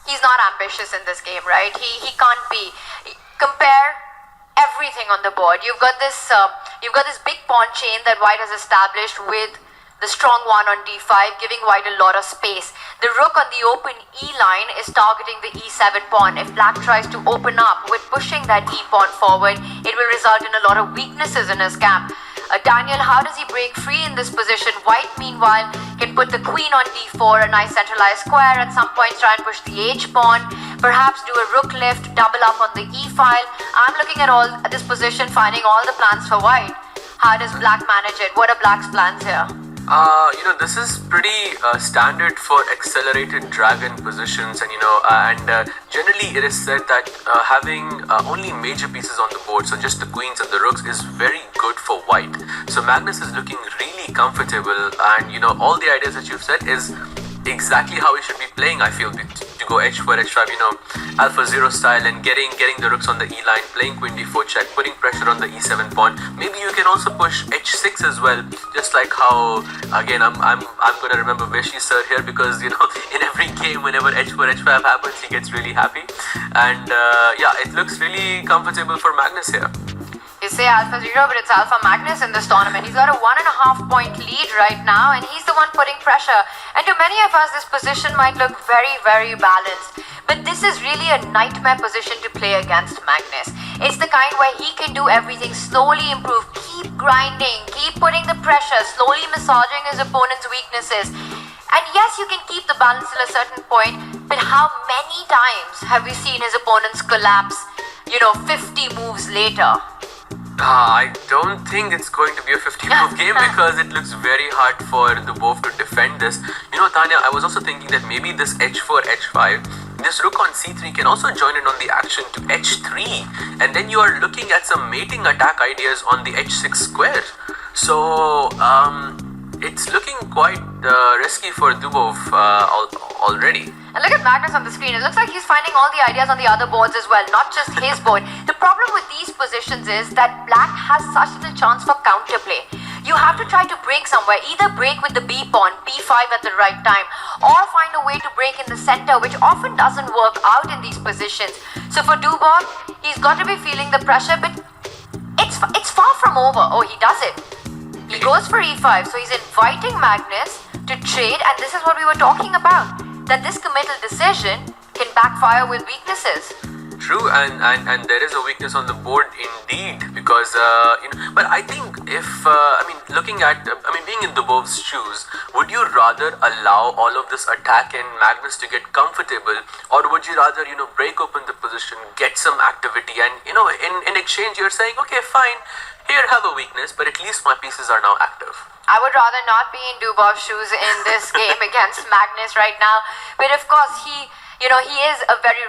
he's not ambitious in this game, right? He can't be. Compare everything on the board. You've got this big pawn chain that White has established with the strong one on d5, giving White a lot of space. The rook on the open e line is targeting the e7 pawn. If Black tries to open up with pushing that e pawn forward, it will result in a lot of weaknesses in his camp. Daniil, how does he break free in this position? White, meanwhile, can put the queen on d4, a nice centralized square. At some point, try and push the h pawn. Perhaps do a rook lift, double up on the e file. I'm looking at this position, finding all the plans for White. How does Black manage it? What are Black's plans here? This is pretty standard for accelerated dragon positions, and generally it is said that having only major pieces on the board, so just the queens and the rooks, is very good for White. So Magnus is looking really comfortable, and all the ideas that you've said is exactly how he should be playing. I feel to go h4, h5, alpha 0 style, and getting the rooks on the e line, playing queen d4 check, putting pressure on the e7 pawn. Maybe you can also push h6 as well, just like how, again, I'm gonna remember Veshi sir here, because in every game, whenever h4, h5 happens, he gets really happy, and it looks really comfortable for Magnus here. You say Alpha 0, but it's Alpha Magnus in this tournament. He's got a 1.5 point lead right now, and he's the one putting pressure. And to many of us, this position might look very, very balanced. But this is really a nightmare position to play against Magnus. It's the kind where he can do everything, slowly improve, keep grinding, keep putting the pressure, slowly massaging his opponent's weaknesses. And yes, you can keep the balance till a certain point, but how many times have we seen his opponents collapse, 50 moves later? I don't think it's going to be a 50-move game, because it looks very hard for Dubov to defend this. Tanya, I was also thinking that maybe this h4, h5, this rook on c3 can also join in on the action to h3, and then you are looking at some mating attack ideas on the h6 square. So it's looking quite risky for Dubov already. And look at Magnus on the screen. It looks like he's finding all the ideas on the other boards as well, not just his board. The problem with these positions is that Black has such little chance for counterplay. You have to try to break somewhere, either break with the b pawn, b5 at the right time, or find a way to break in the center, which often doesn't work out in these positions. So for Dubov, he's got to be feeling the pressure, but it's far from over. Oh, he does it. He goes for e5, so he's inviting Magnus to trade, and this is what we were talking about, that this committal decision can backfire with weaknesses. True, and there is a weakness on the board indeed, because but I think if looking at being in Dubov's shoes, would you rather allow all of this attack and Magnus to get comfortable, or would you rather break open the position, get some activity, and in exchange you're saying, okay, fine, here, have a weakness, but at least my pieces are now active. I would rather not be in Dubov's shoes in this game against Magnus right now. But of course, he is a very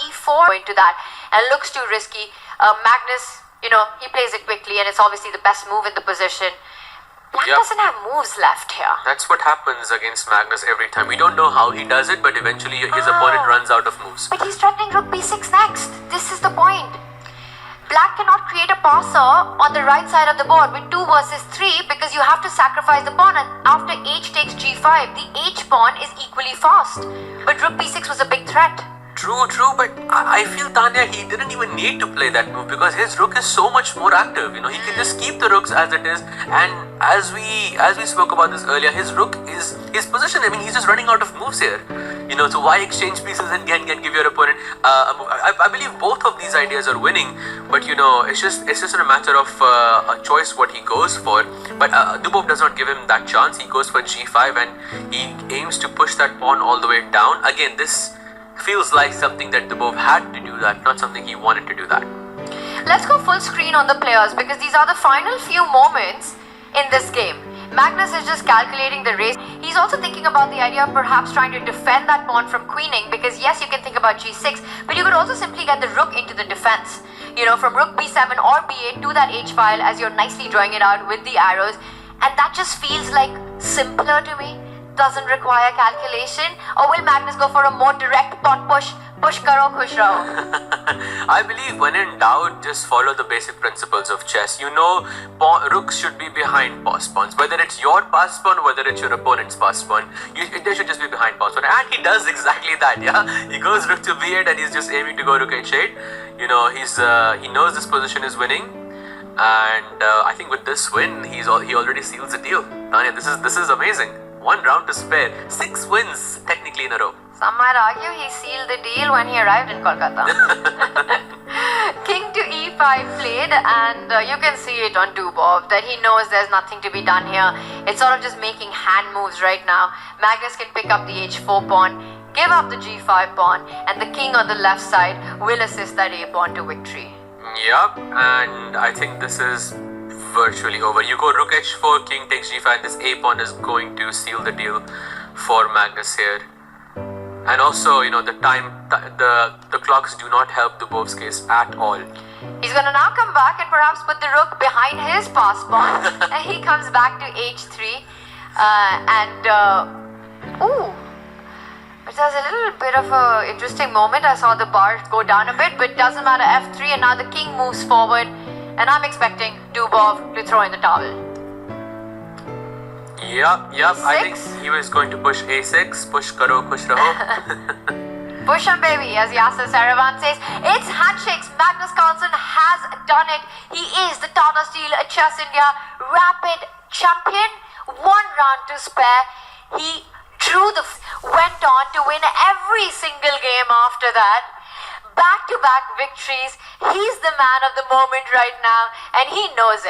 e4 into that, and looks too risky. Magnus, he plays it quickly, and it's obviously the best move in the position. Black doesn't have moves left here. That's what happens against Magnus every time. We don't know how he does it, but eventually his opponent runs out of moves. But he's threatening rook b6 next. This is the point. Black cannot create a passer on the right side of the board with 2 versus 3 because you have to sacrifice the pawn, and after h takes g5, the h pawn is equally fast. But rook b6 was a big threat. True, but I feel Tanya, he didn't even need to play that move because his rook is so much more active. He can just keep the rooks as it is, and as we spoke about this earlier, his rook is his position. I mean, he's just running out of moves here. So why exchange pieces and can give your opponent a move? I believe both of these ideas are winning, but it's just a matter of a choice what he goes for. But Dubov does not give him that chance. He goes for g5 and he aims to push that pawn all the way down. Again, this feels like something that Dubov had to do that, not something he wanted to do that. Let's go full screen on the players because these are the final few moments in this game. Magnus is just calculating the race. He's also thinking about the idea of perhaps trying to defend that pawn from queening, because yes, you can think about g6, but you could also simply get the rook into the defense. From rook b7 or b8 to that h file as you're nicely drawing it out with the arrows, and that just feels like simpler to me. Doesn't require calculation. Or will Magnus go for a more direct pawn push karo, khush raho? I believe when in doubt, just follow the basic principles of chess. Rooks should be behind pass pawns. Whether it's your pass pawn, whether it's your opponent's pass pawn, they should just be behind pass pawn. And he does exactly that, yeah? He goes rook to b8 and he's just aiming to go rook h8. He knows this position is winning. And I think with this win, he already seals the deal. Tanya, this is amazing. 1 round to spare. 6 wins technically in a row. Some might argue he sealed the deal when he arrived in Kolkata. King to e5 played, and you can see it on Dubov that he knows there's nothing to be done here. It's sort of just making hand moves right now. Magnus can pick up the h4 pawn, give up the g5 pawn, and the king on the left side will assist that a pawn to victory. Yep, and I think this is virtually over. You go rook h4, king takes g5, and this a pawn is going to seal the deal for Magnus here. And also, the clocks do not help Dubov's case at all. He's going to now come back and perhaps put the rook behind his pass pawn. And he comes back to h3. But there's a little bit of an interesting moment. I saw the bar go down a bit, but doesn't matter. f3, and now the king moves forward. And I'm expecting Dubov to throw in the towel. Yep. I think he was going to push a6, push karo, khush raho. Push him, baby, as Yasser Saravan says. It's handshakes. Magnus Carlsen has done it. He is the Tata Steel Chess India Rapid Champion. 1 round to spare. He went on to win every single game after that. Back-to-back victories. He's the man of the moment right now, and he knows it.